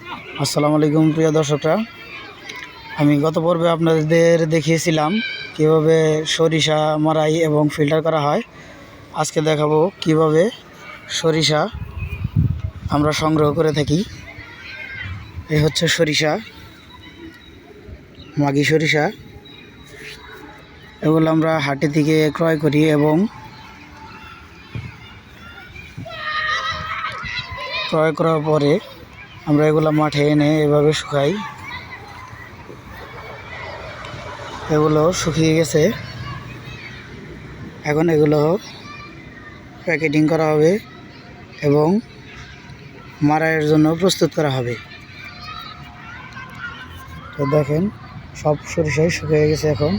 আসসালামু আলাইকুম প্রিয় দর্শকরা, আমি গত পর্বে আপনাদের দেখিয়েছিলাম কিভাবে সরিষা মাড়াই এবং ফিল্টার করা হয়। আজকে দেখাবো কিভাবে সরিষা আমরা সংগ্রহ করে থাকি। এই হচ্ছে সরিষা, মাগি সরিষা। এগুলো আমরা হাটে থেকে ক্রয় করি এবং ক্রয় করার পরে আমরা এগুলো মাঠে এনে এভাবে শুকাই। এগুলো শুকিয়ে গেছে, এখন এগুলো প্যাকেটিং করা হবে এবং মাড়াইয়ের জন্য প্রস্তুত করা হবে। তো দেখেন, সব সরিষাই শুকিয়ে গেছে এখন।